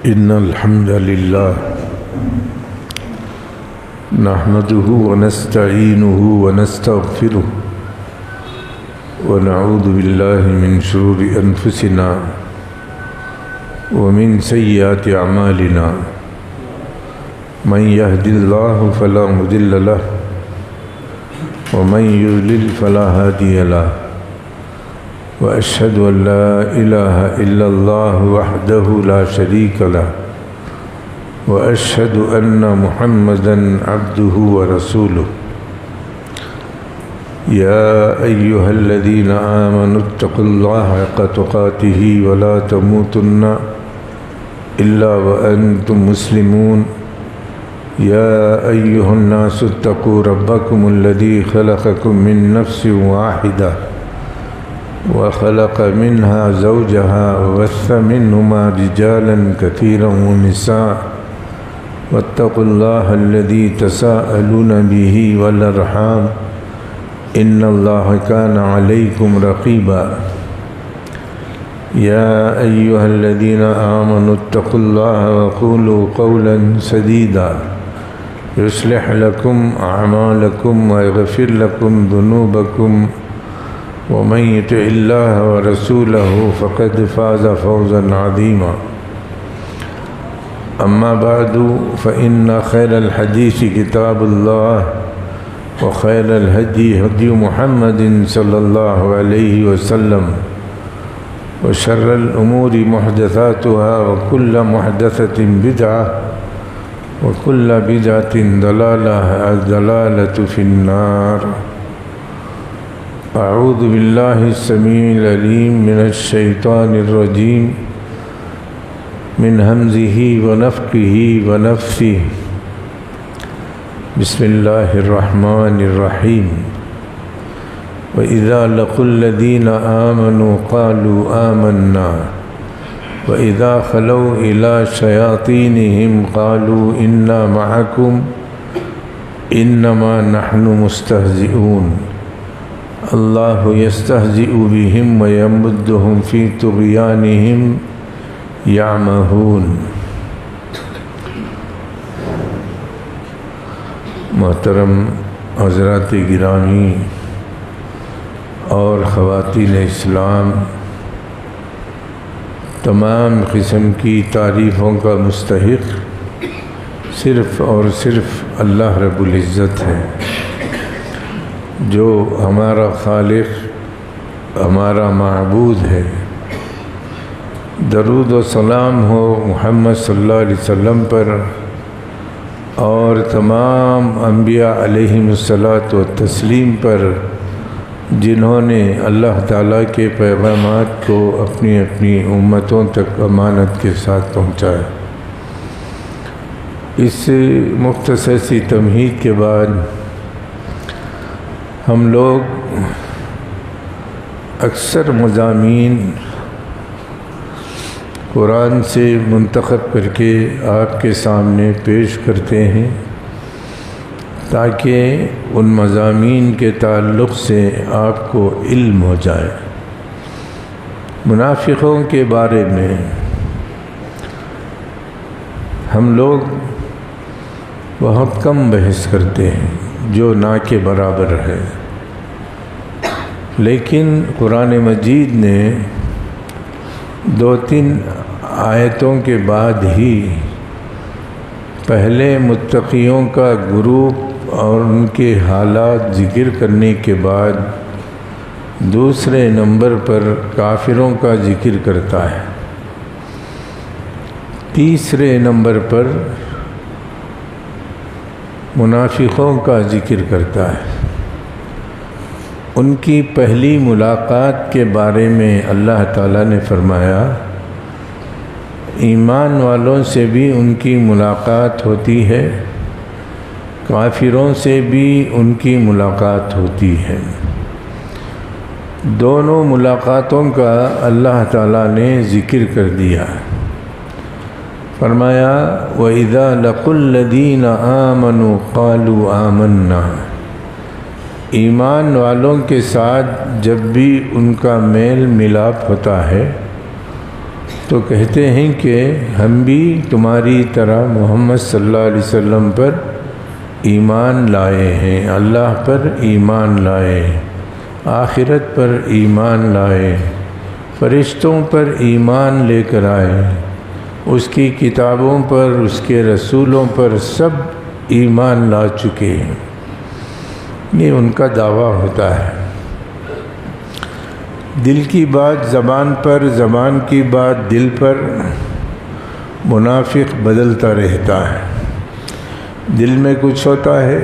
إن الحمد لله نحمده ونستعينه ونستغفره ونعوذ بالله من شرور أنفسنا ومن سيئات أعمالنا من يهد الله فلا مضل له ومن يضلل فلا هادي له وأشهد أن لا إله إلا الله وحده لا شريك له وأشهد أن محمدًا عبده ورسوله يا أيها الذين آمنوا اتقوا الله حق تقاته ولا تموتن إلا وأنتم مسلمون يا أيها الناس اتقوا ربكم الذي خلقكم من نفس واحدة وخلق منها زوجها وبث منهما رجالا كثيرا ونساء واتقوا الله الذي تساءلون به والأرحام إن الله كان عليكم رقيبا يا أيها الذين آمنوا اتقوا الله وقولوا قولا سديدا يصلح لكم أعمالكم ويغفر لكم ذنوبكم ومن يطع الله ورسوله فقد فاز فوزا عظيما أما بعد فإن خير الحديث كتاب الله وخير الهدي هدي محمد صلى الله عليه وسلم وشر الأمور محدثاتها وكل محدثة بدعة وكل بدعة ضلالة الضلالة في النار أعوذ بالله السميع العليم من الشيطان الرجيم من همزه ونفخه ونفثه بسم الله الرحمن الرحيم وإذا لقوا الذين آمنوا قالوا آمنا وإذا خلوا إلى شياطينهم قالوا إنا معكم إنما نحن مستهزئون اللہ یستہزئ بہم ویمدہم فی طغیانہم یعمہون۔ محترم حضرات گرامی اور خواتین اسلام، تمام قسم کی تعریفوں کا مستحق صرف اور صرف اللہ رب العزت ہے، جو ہمارا خالق، ہمارا معبود ہے۔ درود و سلام ہو محمد صلی اللہ علیہ وسلم پر اور تمام انبیاء علیہم الصلاۃ والتسلیم پر، جنہوں نے اللہ تعالیٰ کے پیغامات کو اپنی اپنی امتوں تک امانت کے ساتھ پہنچایا۔ اس مختصر سی تمہید کے بعد ہم لوگ اکثر مضامین قرآن سے منتخب کر کے آپ کے سامنے پیش کرتے ہیں تاکہ ان مضامین کے تعلق سے آپ کو علم ہو جائے۔ منافقوں کے بارے میں ہم لوگ بہت کم بحث کرتے ہیں، جو نہ کے برابر ہے، لیکن قرآن مجید نے 2-3 آیتوں کے بعد ہی پہلے متقیوں کا گروپ اور ان کے حالات ذکر کرنے کے بعد دوسرے نمبر پر کافروں کا ذکر کرتا ہے، تیسرے نمبر پر منافقوں کا ذکر کرتا ہے۔ ان کی پہلی ملاقات کے بارے میں اللہ تعالیٰ نے فرمایا، ایمان والوں سے بھی ان کی ملاقات ہوتی ہے، کافروں سے بھی ان کی ملاقات ہوتی ہے۔ دونوں ملاقاتوں کا اللہ تعالیٰ نے ذکر کر دیا۔ فرمایا وَإِذَا لَقُوا الَّذِينَ آمَنُوا قَالُوا آمَنَّا، ایمان والوں کے ساتھ جب بھی ان کا میل ملاپ ہوتا ہے تو کہتے ہیں کہ ہم بھی تمہاری طرح محمد صلی اللہ علیہ وسلم پر ایمان لائے ہیں، اللہ پر ایمان لائے، آخرت پر ایمان لائے، فرشتوں پر ایمان لے کر آئے، اس کی کتابوں پر، اس کے رسولوں پر سب ایمان لا چکے ہیں۔ یہ ان کا دعویٰ ہوتا ہے۔ دل کی بات زبان پر، زبان کی بات دل پر، منافق بدلتا رہتا ہے۔ دل میں کچھ ہوتا ہے،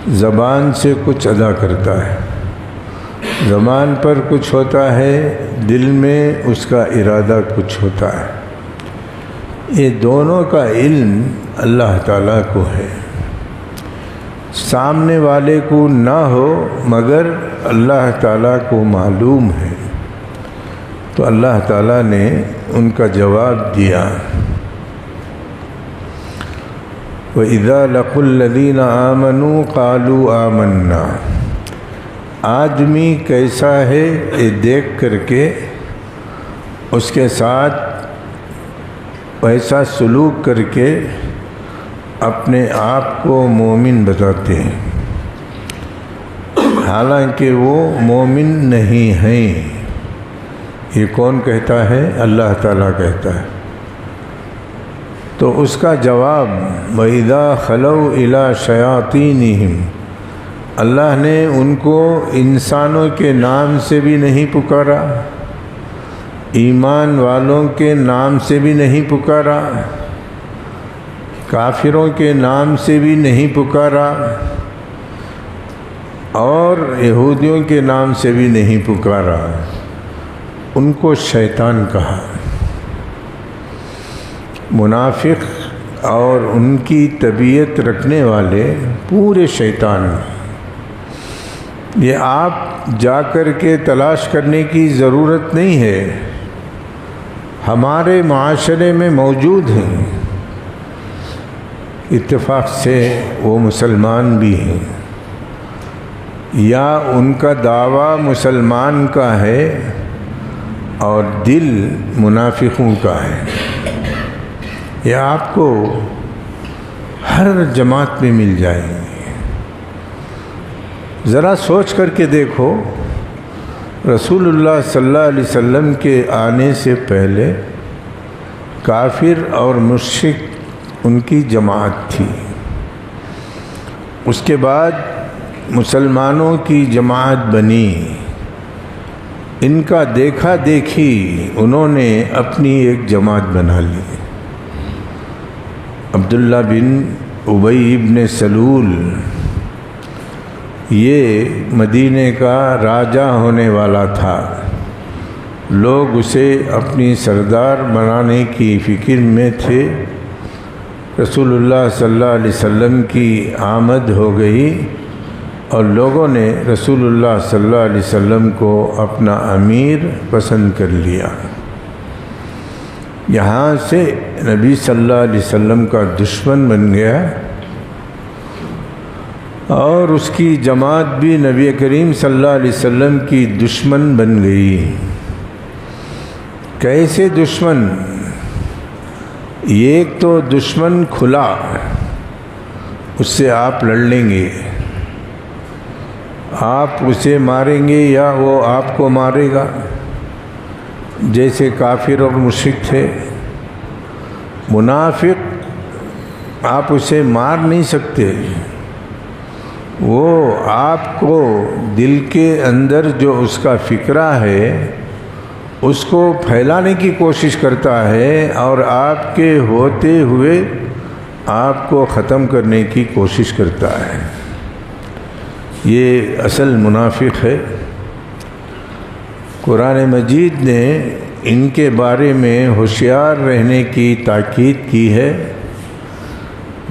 زبان سے کچھ ادا کرتا ہے، زبان پر کچھ ہوتا ہے، دل میں اس کا ارادہ کچھ ہوتا ہے۔ یہ دونوں کا علم اللہ تعالیٰ کو ہے، سامنے والے کو نہ ہو مگر اللہ تعالیٰ کو معلوم ہے۔ تو اللہ تعالیٰ نے ان کا جواب دیا، وَإِذَا لَقُوا الَّذِينَ آمَنُوا قَالُوا آمَنَّا۔ آدمی کیسا ہے یہ دیکھ کر کے اس کے ساتھ ویسا سلوک کر کے اپنے آپ کو مومن بتاتے ہیں، حالانکہ وہ مومن نہیں ہیں۔ یہ کون کہتا ہے؟ اللہ تعالیٰ کہتا ہے۔ تو اس کا جواب وَإِذَا خَلَوْا إِلَىٰ شَيَاطِينِهِمْ، اللہ نے ان کو انسانوں کے نام سے بھی نہیں پکارا، ایمان والوں کے نام سے بھی نہیں پکارا، کافروں کے نام سے بھی نہیں پکارا، اور یہودیوں کے نام سے بھی نہیں پکارا، ان کو شیطان کہا۔ منافق اور ان کی طبیعت رکھنے والے پورے شیطان۔ یہ آپ جا کر کے تلاش کرنے کی ضرورت نہیں ہے، ہمارے معاشرے میں موجود ہیں، اتفاق سے وہ مسلمان بھی ہیں، یا ان کا دعویٰ مسلمان کا ہے اور دل منافقوں کا ہے۔ یہ آپ کو ہر جماعت میں مل جائیں گے۔ ذرا سوچ کر کے دیکھو، رسول اللہ صلی اللہ علیہ وسلم کے آنے سے پہلے کافر اور مشرک ان کی جماعت تھی، اس کے بعد مسلمانوں کی جماعت بنی، ان کا دیکھا دیکھی انہوں نے اپنی ایک جماعت بنا لی۔ عبداللہ بن ابی بن سلول یہ مدینے کا راجہ ہونے والا تھا، لوگ اسے اپنی سردار بنانے کی فکر میں تھے۔ رسول اللہ صلی اللہ علیہ وسلم کی آمد ہو گئی اور لوگوں نے رسول اللہ صلی اللہ علیہ وسلم کو اپنا امیر پسند کر لیا۔ یہاں سے نبی صلی اللہ علیہ وسلم کا دشمن بن گیا اور اس کی جماعت بھی نبی کریم صلی اللہ علیہ وسلم کی دشمن بن گئی۔ کیسے دشمن؟ ایک تو دشمن کھلا، اس سے آپ لڑ لیں گے، آپ اسے ماریں گے یا وہ آپ کو مارے گا، جیسے کافر اور مشرک تھے۔ منافق آپ اسے مار نہیں سکتے، وہ آپ کو دل کے اندر جو اس کا فکرہ ہے اس کو پھیلانے کی کوشش کرتا ہے اور آپ کے ہوتے ہوئے آپ کو ختم کرنے کی کوشش کرتا ہے۔ یہ اصل منافق ہے۔ قرآن مجید نے ان کے بارے میں ہوشیار رہنے کی تاکید کی ہے،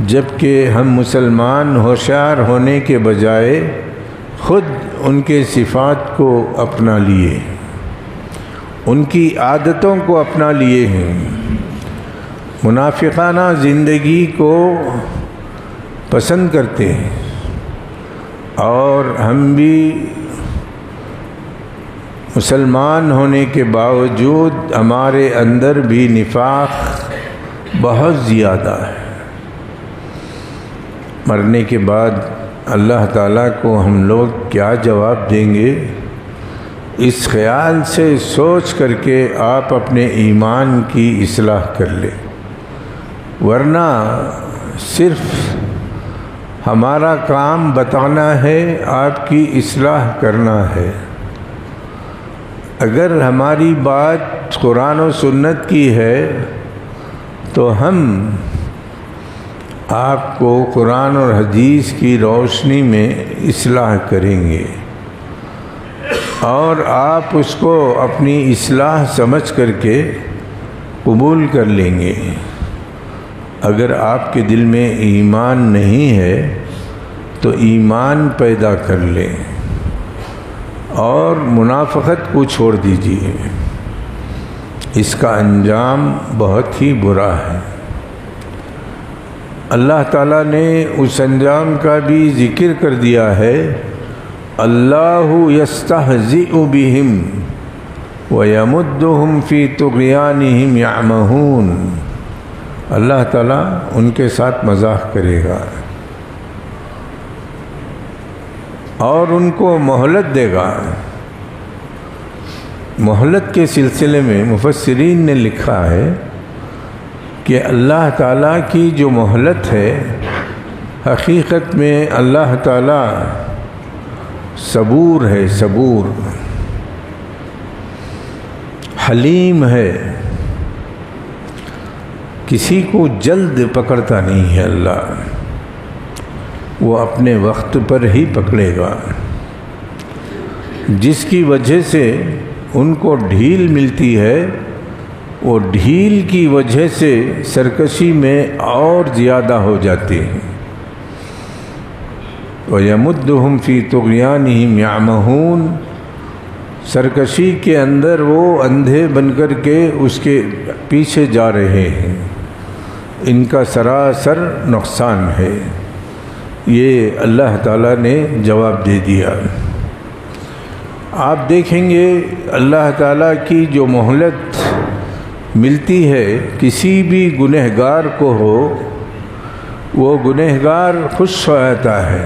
جبکہ ہم مسلمان ہوشیار ہونے کے بجائے خود ان کے صفات کو اپنا لیے، ان کی عادتوں کو اپنا لیے ہیں، منافقانہ زندگی کو پسند کرتے ہیں، اور ہم بھی مسلمان ہونے کے باوجود ہمارے اندر بھی نفاق بہت زیادہ ہے۔ مرنے کے بعد اللہ تعالیٰ کو ہم لوگ کیا جواب دیں گے، اس خیال سے سوچ کر کے آپ اپنے ایمان کی اصلاح کر لیں، ورنہ صرف ہمارا کام بتانا ہے، آپ کی اصلاح کرنا ہے۔ اگر ہماری بات قرآن و سنت کی ہے تو ہم آپ کو قرآن اور حدیث کی روشنی میں اصلاح کریں گے، اور آپ اس کو اپنی اصلاح سمجھ کر کے قبول کر لیں گے۔ اگر آپ کے دل میں ایمان نہیں ہے تو ایمان پیدا کر لیں اور منافقت کو چھوڑ دیجیے، اس کا انجام بہت ہی برا ہے۔ اللہ تعالیٰ نے اس انجام کا بھی ذکر کر دیا ہے، اللہ یستہزئ بہم ویمدہم فی طغیانہم یعمہون۔ اللہ تعالیٰ ان کے ساتھ مزاح کرے گا اور ان کو مہلت دے گا۔ مہلت کے سلسلے میں مفسرین نے لکھا ہے کہ اللہ تعالیٰ کی جو مہلت ہے، حقیقت میں اللہ تعالیٰ صبور ہے، صبور، حلیم ہے، کسی کو جلد پکڑتا نہیں ہے اللہ، وہ اپنے وقت پر ہی پکڑے گا، جس کی وجہ سے ان کو ڈھیل ملتی ہے، وہ ڈھیل کی وجہ سے سرکشی میں اور زیادہ ہو جاتے ہیں۔ وَيَمُدُّهُمْ فِي طُغْيَانِهِمْ يَعْمَهُونَ، سرکشی کے اندر وہ اندھے بن کر کے اس کے پیچھے جا رہے ہیں، ان کا سراسر نقصان ہے۔ یہ اللہ تعالیٰ نے جواب دے دیا۔ آپ دیکھیں گے اللہ تعالیٰ کی جو مہلت ملتی ہے کسی بھی گنہگار کو ہو، وہ گنہگار خوش ہو جاتا ہے،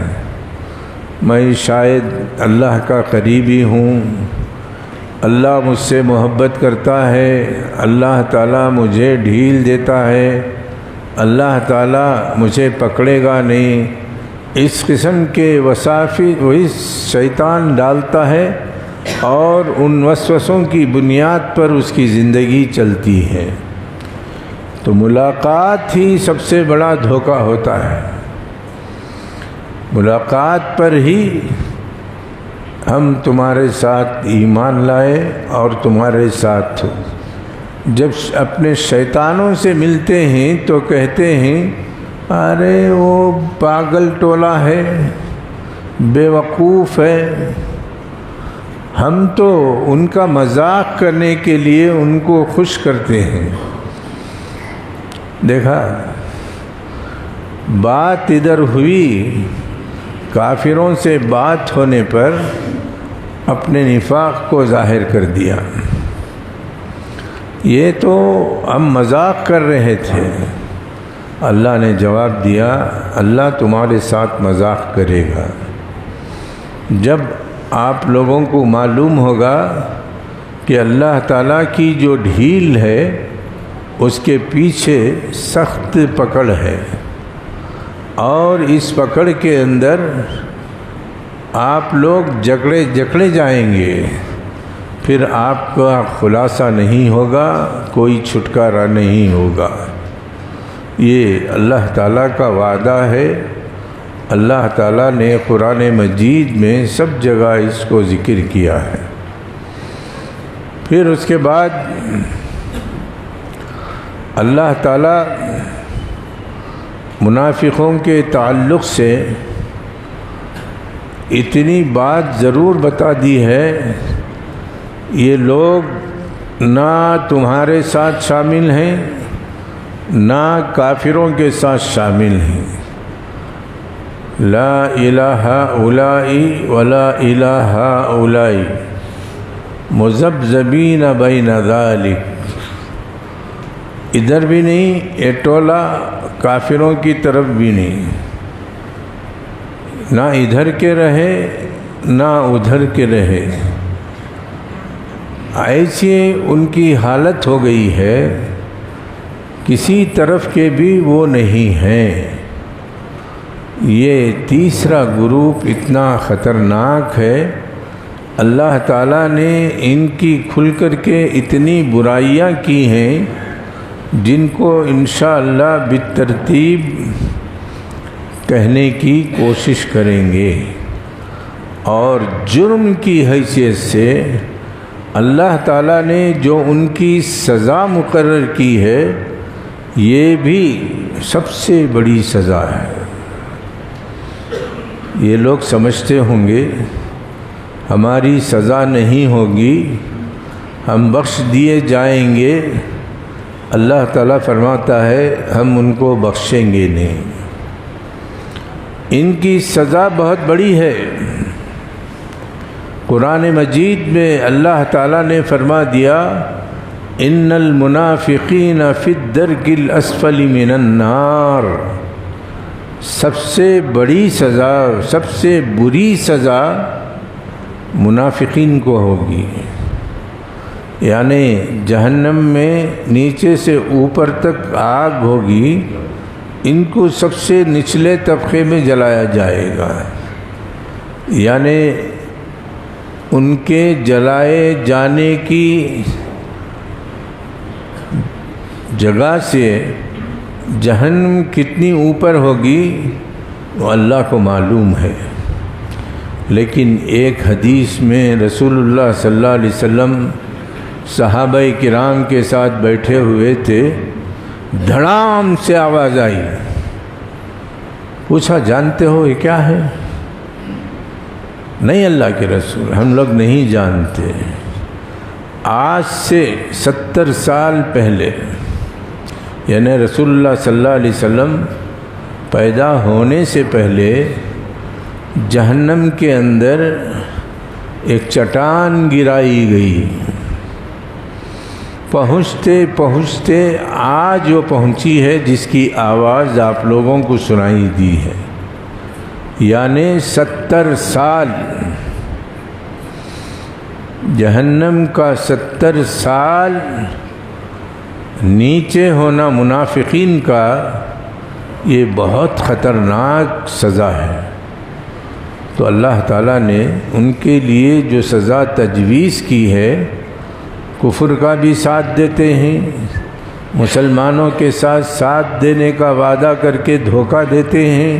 میں شاید اللہ کا قریبی ہوں، اللہ مجھ سے محبت کرتا ہے، اللہ تعالیٰ مجھے ڈھیل دیتا ہے، اللہ تعالیٰ مجھے پکڑے گا نہیں، اس قسم کے وساوس شیطان ڈالتا ہے، اور ان وسوسوں کی بنیاد پر اس کی زندگی چلتی ہے۔ تو ملاقات ہی سب سے بڑا دھوکہ ہوتا ہے، ملاقات پر ہی ہم تمہارے ساتھ ایمان لائے اور تمہارے ساتھ، جب اپنے شیطانوں سے ملتے ہیں تو کہتے ہیں ارے وہ پاگل ٹولہ ہے، بیوقوف ہے، ہم تو ان کا مذاق کرنے کے لیے ان کو خوش کرتے ہیں۔ دیکھا، بات ادھر ہوئی، کافروں سے بات ہونے پر اپنے نفاق کو ظاہر کر دیا۔ یہ تو ہم مذاق کر رہے تھے، اللہ نے جواب دیا اللہ تمہارے ساتھ مذاق کرے گا۔ جب آپ لوگوں کو معلوم ہوگا کہ اللہ تعالیٰ کی جو ڈھیل ہے اس کے پیچھے سخت پکڑ ہے، اور اس پکڑ کے اندر آپ لوگ جکڑے جائیں گے، پھر آپ کا خلاصہ نہیں ہوگا، کوئی چھٹکارا نہیں ہوگا۔ یہ اللہ تعالیٰ کا وعدہ ہے، اللہ تعالیٰ نے قرآن مجید میں سب جگہ اس کو ذکر کیا ہے۔ پھر اس کے بعد اللہ تعالیٰ منافقوں کے تعلق سے اتنی بات ضرور بتا دی ہے، یہ لوگ نہ تمہارے ساتھ شامل ہیں نہ کافروں کے ساتھ شامل ہیں، لا الہ اولائی ولا الہ اولائی، مذبذبین بین ذالک، ادھر بھی نہیں یہ ٹولہ کافروں کی طرف بھی نہیں، نہ ادھر کے رہے نہ ادھر کے رہے، ایسی ان کی حالت ہو گئی ہے کسی طرف کے بھی وہ نہیں ہیں۔ یہ تیسرا گروپ اتنا خطرناک ہے، اللہ تعالیٰ نے ان کی کھل کر کے اتنی برائیاں کی ہیں جن کو انشاءاللہ بالترتیب کہنے کی کوشش کریں گے، اور جرم کی حیثیت سے اللہ تعالیٰ نے جو ان کی سزا مقرر کی ہے یہ بھی سب سے بڑی سزا ہے۔ یہ لوگ سمجھتے ہوں گے ہماری سزا نہیں ہوگی، ہم بخش دیے جائیں گے، اللہ تعالیٰ فرماتا ہے ہم ان کو بخشیں گے نہیں، ان کی سزا بہت بڑی ہے۔ قرآن مجید میں اللہ تعالیٰ نے فرما دیا ان المنافقین فی الدرک الاسفل من النار، سب سے بڑی سزا، سب سے بری سزا منافقین کو ہوگی، یعنی جہنم میں نیچے سے اوپر تک آگ ہوگی، ان کو سب سے نچلے طبقے میں جلایا جائے گا، یعنی ان کے جلائے جانے کی جگہ سے جہنم کتنی اوپر ہوگی وہ اللہ کو معلوم ہے۔ لیکن ایک حدیث میں رسول اللہ صلی اللہ علیہ وسلم صحابہ کرام کے ساتھ بیٹھے ہوئے تھے، دھڑام سے آواز آئی، پوچھا جانتے ہو یہ کیا ہے؟ نہیں اللہ کے رسول، ہم لوگ نہیں جانتے۔ آج سے 70 سال پہلے، یعنی رسول اللہ صلی اللہ علیہ وسلم پیدا ہونے سے پہلے جہنم کے اندر ایک چٹان گرائی گئی، پہنچتے پہنچتے آج وہ پہنچی ہے جس کی آواز آپ لوگوں کو سنائی دی ہے، یعنی 70 سال جہنم کا 70 سال نیچے ہونا منافقین کا، یہ بہت خطرناک سزا ہے۔ تو اللہ تعالیٰ نے ان کے لیے جو سزا تجویز کی ہے، کفر کا بھی ساتھ دیتے ہیں، مسلمانوں کے ساتھ ساتھ دینے کا وعدہ کر کے دھوکہ دیتے ہیں،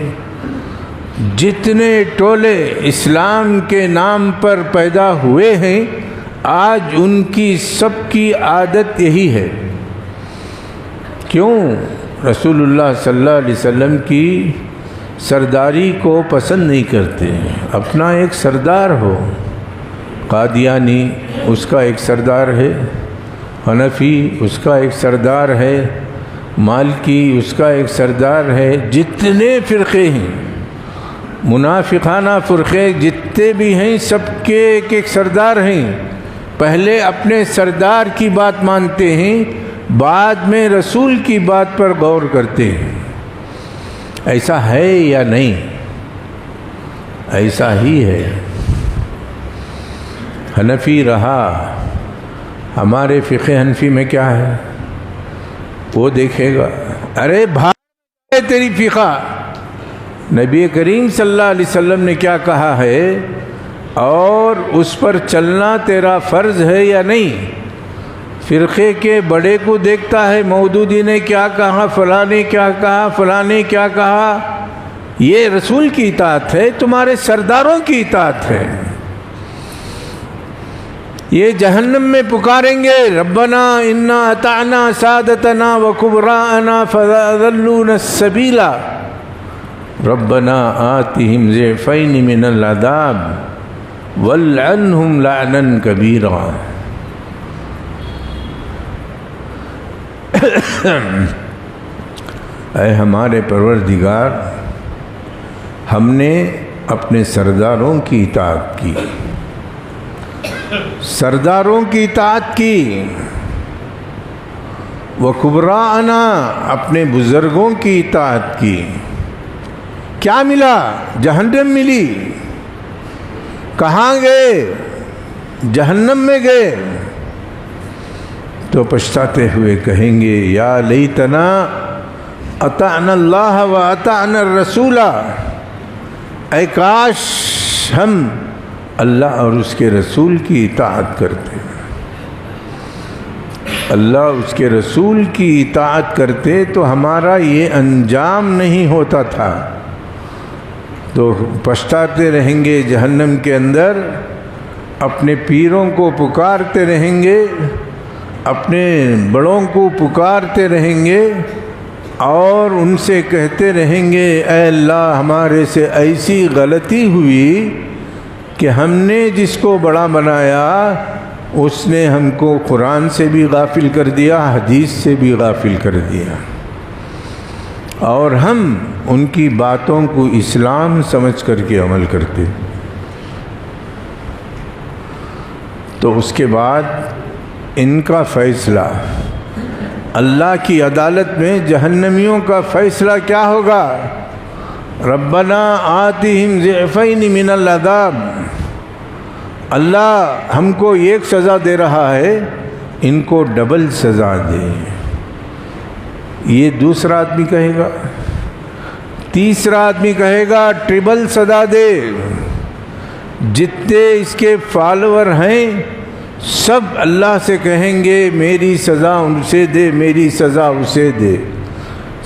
جتنے ٹولے اسلام کے نام پر پیدا ہوئے ہیں آج ان کی سب کی عادت یہی ہے۔ کیوں؟ رسول اللہ صلی اللہ علیہ وسلم کی سرداری کو پسند نہیں کرتے، اپنا ایک سردار ہو، قادیانی اس کا ایک سردار ہے، حنفی اس کا ایک سردار ہے، مالکی اس کا ایک سردار ہے، جتنے فرقے ہیں منافقانہ فرقے جتنے بھی ہیں سب کے ایک ایک سردار ہیں، پہلے اپنے سردار کی بات مانتے ہیں، بعد میں رسول کی بات پر غور کرتے ہیں۔ ایسا ہے یا نہیں؟ ایسا ہی ہے۔ حنفی رہا، ہمارے فقہ حنفی میں کیا ہے وہ دیکھے گا، ارے بھائی تیری فقہ، نبی کریم صلی اللہ علیہ وسلم نے کیا کہا ہے اور اس پر چلنا تیرا فرض ہے یا نہیں؟ فرقے کے بڑے کو دیکھتا ہے، مودودی نے کیا کہا، فلاں نے کیا کہا، فلاں نے کیا کہا، یہ رسول کی اطاعت ہے، تمہارے سرداروں کی اطاعت ہے۔ یہ جہنم میں پکاریں گے ربنا انا اطعنا سادتنا وکبراءنا فاضلونا السبیل ربنا آتهم ضعفین من العذاب والعنهم لعنا کبیرا۔ اے ہمارے پروردگار، ہم نے اپنے سرداروں کی اطاعت کی، سرداروں کی اطاعت کی، وکبراءنا اپنے بزرگوں کی اطاعت کی، کیا ملا؟ جہنم ملی۔ کہاں گئے؟ جہنم میں گئے۔ تو پچھتاتے ہوئے کہیں گے یا لیتنا اطعنا اللہ و اطعنا الرسول، اے کاش ہم اللہ اور اس کے رسول کی اطاعت کرتے، اللہ اس کے رسول کی اطاعت کرتے تو ہمارا یہ انجام نہیں ہوتا تھا۔ تو پچھتاتے رہیں گے جہنم کے اندر، اپنے پیروں کو پکارتے رہیں گے، اپنے بڑوں کو پکارتے رہیں گے اور ان سے کہتے رہیں گے اے اللہ ہمارے سے ایسی غلطی ہوئی کہ ہم نے جس کو بڑا بنایا اس نے ہم کو قرآن سے بھی غافل کر دیا، حدیث سے بھی غافل کر دیا، اور ہم ان کی باتوں کو اسلام سمجھ کر کے عمل کرتے۔ تو اس کے بعد ان کا فیصلہ، اللہ کی عدالت میں جہنمیوں کا فیصلہ کیا ہوگا؟ ربنا آتہم ضعفین من العذاب، اللہ ہم کو ایک سزا دے رہا ہے، ان کو ڈبل سزا دے۔ یہ دوسرا آدمی کہے گا۔ تیسرا آدمی کہے گا ٹربل سزا دے۔ جتنے اس کے فالوور ہیں سب اللہ سے کہیں گے میری سزا اسے دے، میری سزا اسے دے،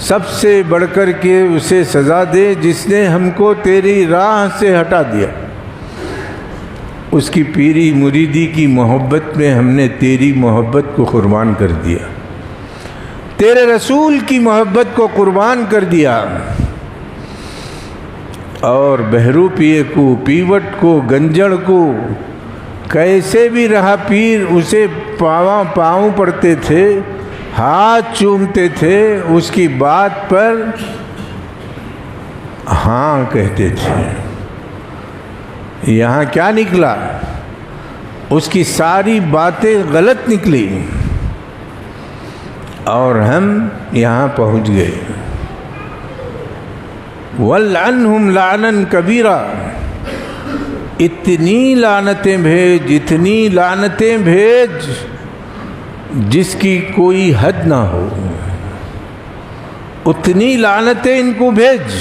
سب سے بڑھ کر کے اسے سزا دے جس نے ہم کو تیری راہ سے ہٹا دیا۔ اس کی پیری مریدی کی محبت میں ہم نے تیری محبت کو قربان کر دیا، تیرے رسول کی محبت کو قربان کر دیا، اور بہروپیے کو، پیوٹ کو، گنجڑ کو کیسے بھی رہا پیر اسے پاؤں پڑتے تھے، ہاتھ چومتے تھے، اس کی بات پر ہاں کہتے تھے۔ یہاں کیا نکلا؟ اس کی ساری باتیں غلط نکلی اور ہم یہاں پہنچ گئے۔ وَلْعَنْهُمْ لَعْنًا كَبِيرًا، اتنی لعنتیں بھیج، اتنی لعنتیں بھیج جس کی کوئی حد نہ ہو، اتنی لعنتیں ان کو بھیج۔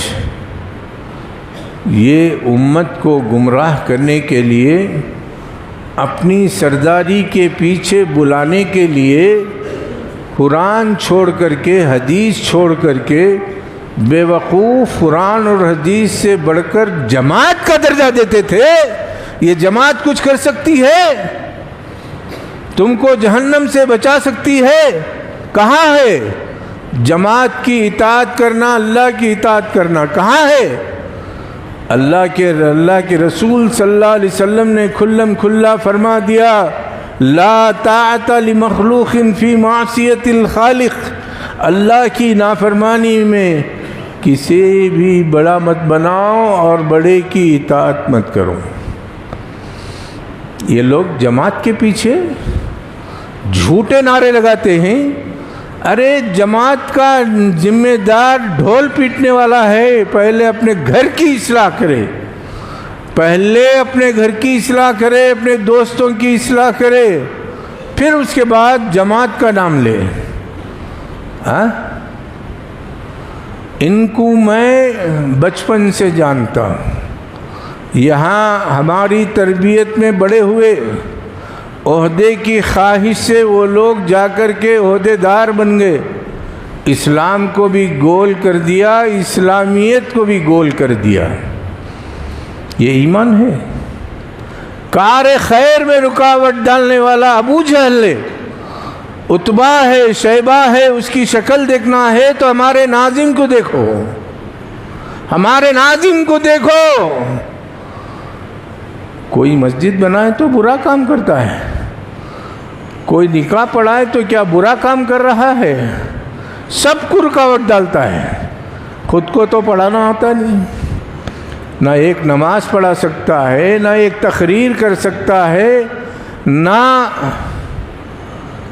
یہ امت کو گمراہ کرنے کے لیے، اپنی سرداری کے پیچھے بلانے کے لیے قرآن چھوڑ کر کے، حدیث چھوڑ کر کے، بے وقوف قرآن اور حدیث سے بڑھ کر جماعت کا درجہ دیتے تھے۔ یہ جماعت کچھ کر سکتی ہے؟ تم کو جہنم سے بچا سکتی ہے؟ کہاں ہے؟ جماعت کی اطاعت کرنا، اللہ کی اطاعت کرنا کہاں ہے؟ اللہ کے رسول صلی اللہ علیہ وسلم نے کھلا فرما دیا لا طاعت لمخلوق فی معصیت الخالق، اللہ کی نافرمانی میں کسی بھی بڑا مت بناؤ اور بڑے کی اطاعت مت کرو۔ یہ لوگ جماعت کے پیچھے جھوٹے نعرے لگاتے ہیں۔ ارے جماعت کا ذمہ دار ڈھول پیٹنے والا ہے، پہلے اپنے گھر کی اصلاح کرے، پہلے اپنے گھر کی اصلاح کرے، اپنے دوستوں کی اصلاح کرے، پھر اس کے بعد جماعت کا نام لے۔ ان کو میں بچپن سے جانتا ہوں، یہاں ہماری تربیت میں بڑے ہوئے، عہدے کی خواہش سے وہ لوگ جا کر کے عہدے دار بن گئے، اسلام کو بھی گول کر دیا، اسلامیت کو بھی گول کر دیا۔ یہ ایمان ہے؟ کار خیر میں رکاوٹ ڈالنے والا ابو جہل ہے، عتبہ ہے، شیبہ ہے، اس کی شکل دیکھنا ہے تو ہمارے ناظم کو دیکھو، ہمارے ناظم کو دیکھو۔ کوئی مسجد بنائے تو برا کام کرتا ہے، کوئی نکاح پڑھائے تو کیا برا کام کر رہا ہے؟ سب کو رکاوٹ ڈالتا ہے، خود کو تو پڑھانا آتا نہیں، نہ ایک نماز پڑھا سکتا ہے، نہ ایک تقریر کر سکتا ہے، نہ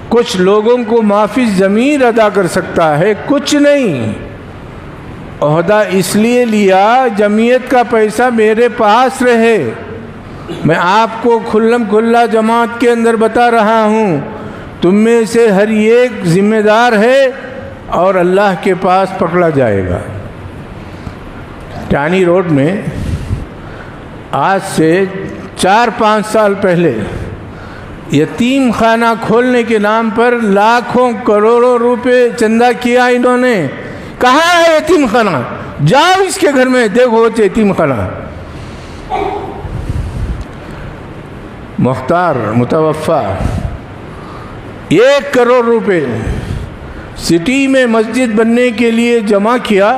کچھ لوگوں کو معافی ضمیر ادا کر سکتا ہے، کچھ نہیں۔ عہدہ اس لیے لیا جمعیت کا پیسہ میرے پاس رہے۔ میں آپ کو کھلم کھلا جماعت کے اندر بتا رہا ہوں، تم میں سے ہر ایک ذمہ دار ہے اور اللہ کے پاس پکڑا جائے گا۔ ٹانی روڈ میں آج سے 4-5 سال پہلے یتیم خانہ کھولنے کے نام پر لاکھوں کروڑوں روپے چندہ کیا انہوں نے۔ کہاں ہے یتیم خانہ؟ جاؤ اس کے گھر میں دیکھو یتیم خانہ۔ مختار متوفا 1 کروڑ روپے سٹی میں مسجد بننے کے لیے جمع کیا،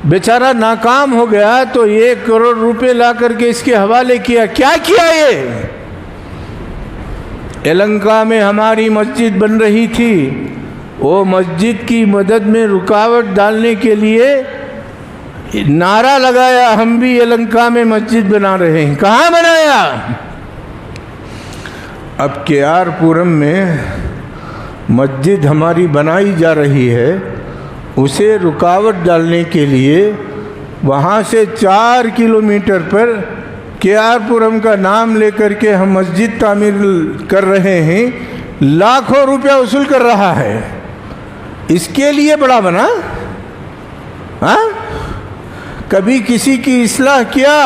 بیچارہ ناکام ہو گیا تو 1 کروڑ روپے لا کر کے اس کے حوالے کیا۔ کیا کیا یہ؟ یلہنکا میں ہماری مسجد بن رہی تھی، وہ مسجد کی مدد میں رکاوٹ ڈالنے کے لیے نعرہ لگایا، ہم بھی یلہنکا میں مسجد بنا رہے ہیں۔ کہاں بنایا؟ اب KR پورم میں مسجد ہماری بنائی جا رہی ہے، اسے رکاوٹ ڈالنے کے لیے وہاں سے 4 کلومیٹر پر KR پورم کا نام لے کر کے ہم مسجد تعمیر کر رہے ہیں، لاکھوں روپیہ وصول کر رہا ہے۔ اس کے لیے بڑا بنا؟ ہاں؟ کبھی کسی کی اصلاح کیا؟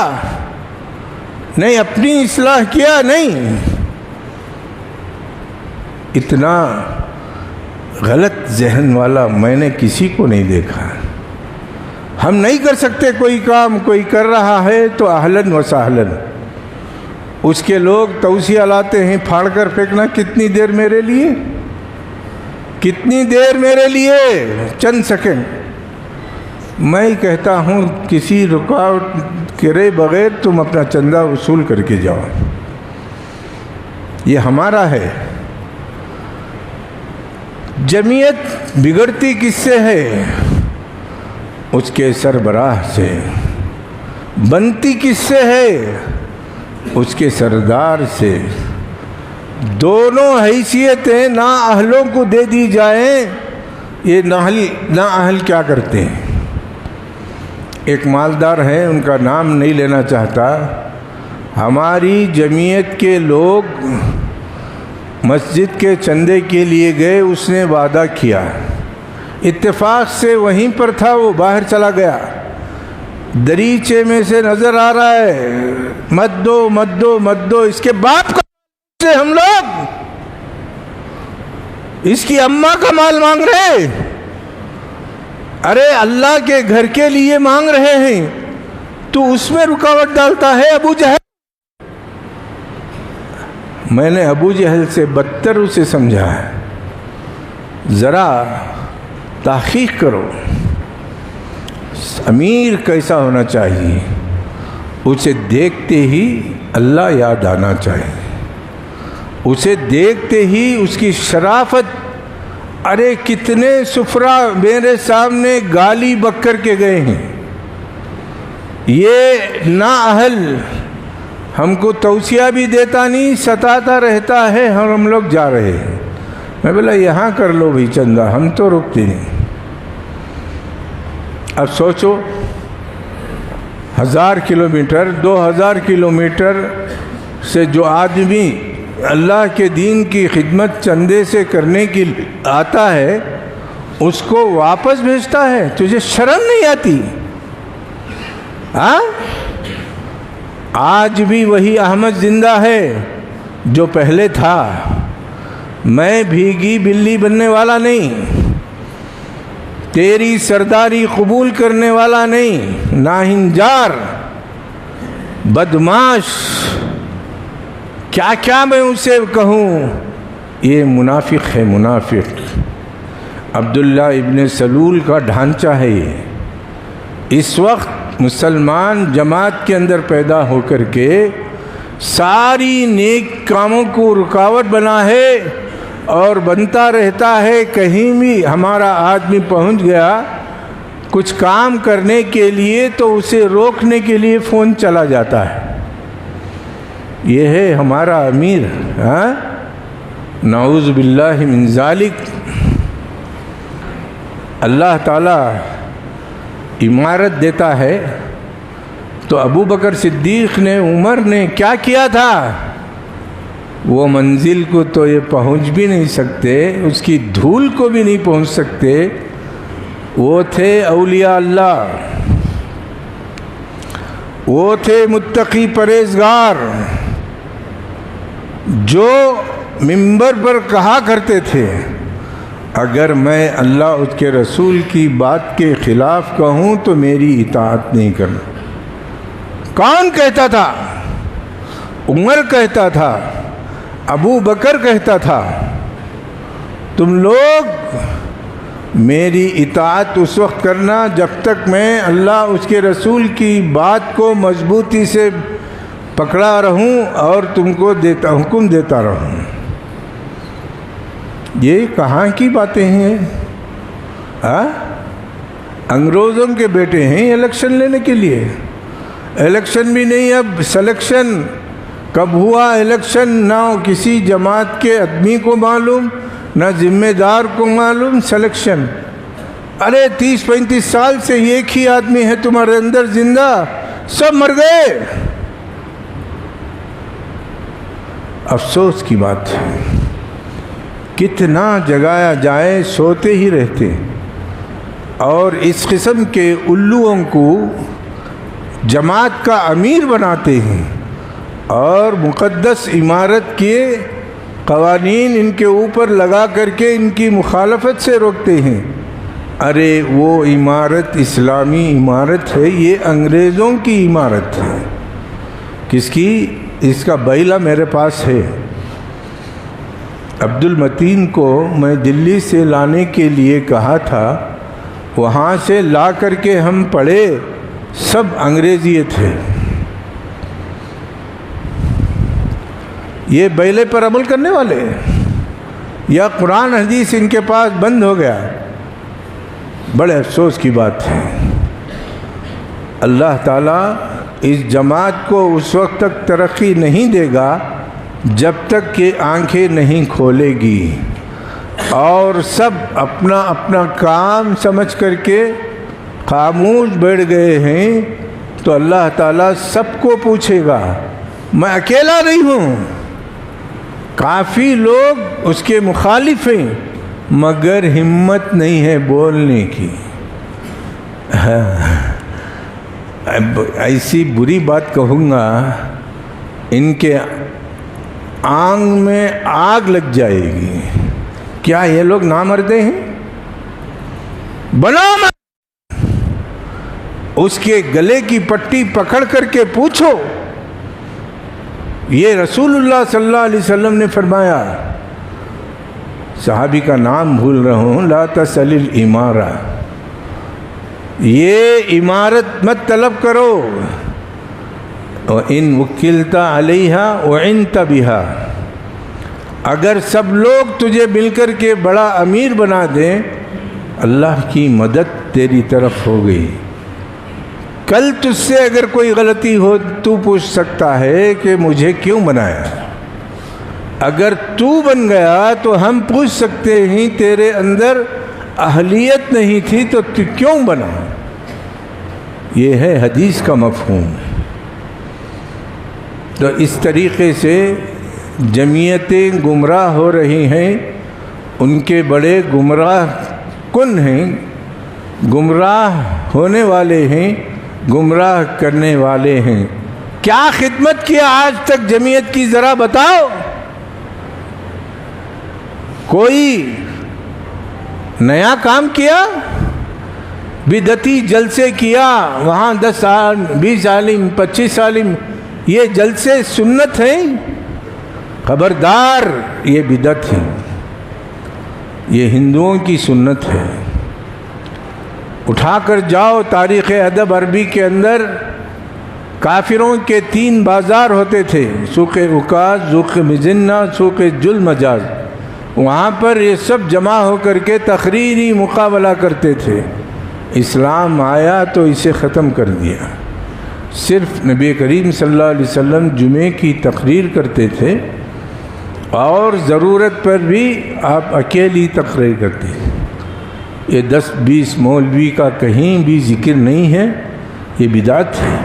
نہیں، اپنی اصلاح کیا؟ نہیں۔ اتنا غلط ذہن والا میں نے کسی کو نہیں دیکھا۔ ہم نہیں کر سکتے کوئی کام، کوئی کر رہا ہے تو اہلاً و سہلاً، اس کے لوگ توصیہ لاتے ہیں پھاڑ کر پھینکنا۔ کتنی دیر میرے لیے؟ کتنی دیر میرے لیے؟ چند سیکنڈ۔ میں کہتا ہوں کسی رکاوٹ کرے بغیر تم اپنا چندہ وصول کر کے جاؤ، یہ ہمارا ہے۔ جمعیت بگڑتی کس سے ہے؟ اس کے سربراہ سے۔ بنتی کس سے ہے؟ اس کے سردار سے۔ دونوں حیثیتیں نااہلوں کو دے دی جائیں، یہ نااہل کیا کرتے ہیں؟ ایک مالدار ہیں، ان کا نام نہیں لینا چاہتا، ہماری جمعیت کے لوگ مسجد کے چندے کے لیے گئے، اس نے وعدہ کیا، اتفاق سے وہیں پر تھا، وہ باہر چلا گیا، دریچے میں سے نظر آ رہا ہے، مت دو مت دو مت دو۔ اس کے باپ کا سے ہم لوگ اس کی اماں کا مال مانگ رہے، ارے اللہ کے گھر کے لیے مانگ رہے ہیں، تو اس میں رکاوٹ ڈالتا ہے ابو جہل۔ میں نے ابو جہل سے بدتر اسے سمجھا ہے۔ ذرا تحقیق کرو، امیر کیسا ہونا چاہیے، اسے دیکھتے ہی اللہ یاد آنا چاہیے، اسے دیکھتے ہی اس کی شرافت۔ ارے کتنے سفرا میرے سامنے گالی بک کر کے گئے ہیں، یہ نااہل ہم کو توصیہ بھی دیتا نہیں، ستاتا رہتا ہے، ہم لوگ جا رہے ہیں۔ میں بولا یہاں کر لو بھی چندہ، ہم تو رکتے نہیں۔ اب سوچو 1000 کلومیٹر 2000 کلومیٹر سے جو آدمی اللہ کے دین کی خدمت چندے سے کرنے کی آتا ہے، اس کو واپس بھیجتا ہے، تجھے شرم نہیں آتی؟ ہاں؟ آج بھی وہی احمد زندہ ہے جو پہلے تھا۔ میں بھیگی بلی بننے والا نہیں، تیری سرداری قبول کرنے والا نہیں، ناہنجار، بدماش، کیا کیا میں اسے کہوں، یہ منافق ہے، منافق۔ عبداللہ ابن سلول کا ڈھانچہ ہے یہ۔ اس وقت مسلمان جماعت کے اندر پیدا ہو کر کے ساری نیک کاموں کو رکاوٹ بنا ہے اور بنتا رہتا ہے۔ کہیں بھی ہمارا آدمی پہنچ گیا کچھ کام کرنے کے لیے تو اسے روکنے کے لیے فون چلا جاتا ہے۔ یہ ہے ہمارا امیر. ہاں نعوذ باللہ من ذالک. اللہ تعالیٰ عمارت دیتا ہے تو ابو بکر صدیق نے عمر نے کیا کیا تھا؟ وہ منزل کو تو یہ پہنچ بھی نہیں سکتے، اس کی دھول کو بھی نہیں پہنچ سکتے. وہ تھے اولیاء اللہ، وہ تھے متقی پرہیزگار، جو منبر پر کہا کرتے تھے اگر میں اللہ اس کے رسول کی بات کے خلاف کہوں تو میری اطاعت نہیں کرنا. کون کہتا تھا؟ عمر کہتا تھا، ابو بکر کہتا تھا تم لوگ میری اطاعت اس وقت کرنا جب تک میں اللہ اس کے رسول کی بات کو مضبوطی سے پکڑا رہوں اور تم کو حکم دیتا رہوں. یہ کہاں کی باتیں ہیں؟ انگریزوں کے بیٹے ہیں الیکشن لینے کے لیے. الیکشن بھی نہیں، اب سلیکشن کب ہوا الیکشن نہ کسی جماعت کے آدمی کو معلوم، نہ ذمہ دار کو معلوم. سلیکشن، ارے 30-35 سال سے ایک ہی آدمی ہے تمہارے اندر زندہ، سب مر گئے. افسوس کی بات ہے، کتنا جگایا جائے سوتے ہی رہتے. اور اس قسم کے الوؤں کو جماعت کا امیر بناتے ہیں اور مقدس عمارت کے قوانین ان کے اوپر لگا کر کے ان کی مخالفت سے روکتے ہیں. ارے وہ عمارت اسلامی عمارت ہے، یہ انگریزوں کی عمارت ہے. کس کی؟ اس کا بیلہ میرے پاس ہے. عبد المتین کو میں دلی سے لانے کے لیے کہا تھا، وہاں سے لا کر کے ہم پڑھے، سب انگریزی تھے. یہ بیلے پر عمل کرنے والے، یا قرآن حدیث ان کے پاس بند ہو گیا. بڑے افسوس کی بات ہے. اللہ تعالیٰ اس جماعت کو اس وقت تک ترقی نہیں دے گا جب تک کہ آنکھیں نہیں کھولے گی، اور سب اپنا اپنا کام سمجھ کر کے خاموش بیٹھ گئے ہیں. تو اللہ تعالیٰ سب کو پوچھے گا. میں اکیلا نہیں ہوں، کافی لوگ اس کے مخالف ہیں مگر ہمت نہیں ہے بولنے کی. ایسی بری بات کہوں گا ان کے آنگ میں آگ لگ جائے گی. کیا یہ لوگ نامردے ہیں؟ بنو اس کے گلے کی پٹی پکڑ کر کے پوچھو. یہ رسول اللہ صلی اللہ علیہ وسلم نے فرمایا، صحابی کا نام بھول رہا ہوں، لا تسل الامارہ، یہ عمارت مت طلب کرو. وَإِن وُكِّلْتَ عَلَيْهَا وَعِنْتَ بِهَا، اگر سب لوگ تجھے مل کر کے بڑا امیر بنا دیں، اللہ کی مدد تیری طرف ہو گئی. کل تجھ سے اگر کوئی غلطی ہو تو پوچھ سکتا ہے کہ مجھے کیوں بنایا. اگر تو بن گیا تو ہم پوچھ سکتے ہیں تیرے اندر اہلیت نہیں تھی تو کیوں بنا. یہ ہے حدیث کا مفہوم. تو اس طریقے سے جمعیتیں گمراہ ہو رہی ہیں، ان کے بڑے گمراہ کن ہیں، گمراہ ہونے والے ہیں، گمراہ کرنے والے ہیں. کیا خدمت کیا آج تک جمعیت کی؟ ذرا بتاؤ. کوئی نیا کام کیا؟ بدعتی جلسے کیا، وہاں 10 سال 20 عالم 25 عالم، یہ جلسے سنت ہیں؟ خبردار، یہ بدعت ہے، یہ ہندوؤں کی سنت ہے. اٹھا کر جاؤ تاریخ ادب عربی کے اندر، کافروں کے 3 بازار ہوتے تھے، سوق عکاظ، سوق مجنہ، سوق جل مجاز. وہاں پر یہ سب جمع ہو کر کے تقریری مقابلہ کرتے تھے. اسلام آیا تو اسے ختم کر دیا. صرف نبی کریم صلی اللہ علیہ وسلم جمعے کی تقریر کرتے تھے اور ضرورت پر بھی آپ اکیلی تقریر کرتے ہیں۔ یہ 10-20 مولوی کا کہیں بھی ذکر نہیں ہے، یہ بدعت ہے۔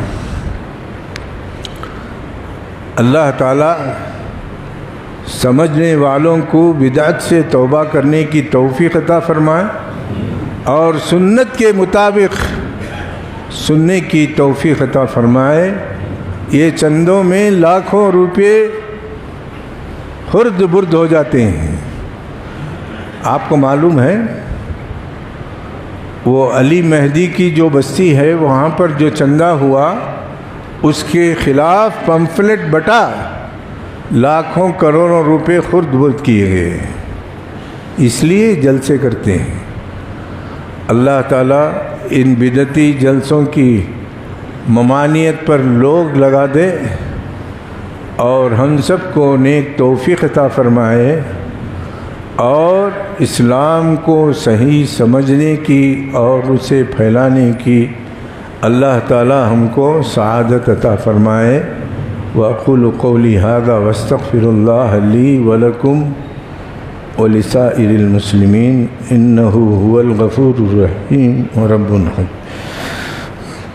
اللہ تعالیٰ سمجھنے والوں کو بدعت سے توبہ کرنے کی توفیق عطا فرمائے اور سنت کے مطابق سننے کی توفیق عطا فرمائے۔ یہ چندوں میں لاکھوں روپے خرد برد ہو جاتے ہیں۔ آپ کو معلوم ہے وہ علی مہدی کی جو بستی ہے وہاں پر جو چندہ ہوا اس کے خلاف پمفلٹ بٹا لاکھوں کروڑوں روپے خرد برد کیے گئے، اس لیے جلسے کرتے ہیں۔ اللہ تعالیٰ ان بدعتی جلسوں کی ممانعت پر لوگ لگا دے اور ہم سب کو نیک توفیق عطا فرمائے اور اسلام کو صحیح سمجھنے کی اور اسے پھیلانے کی اللہ تعالی ہم کو سعادت عطا فرمائے۔ وأقول قولی هذا واستغفر اللہ لی ولکم ولسائر المسلمین انہ هو الغفور الرحیم ورب الحمید۔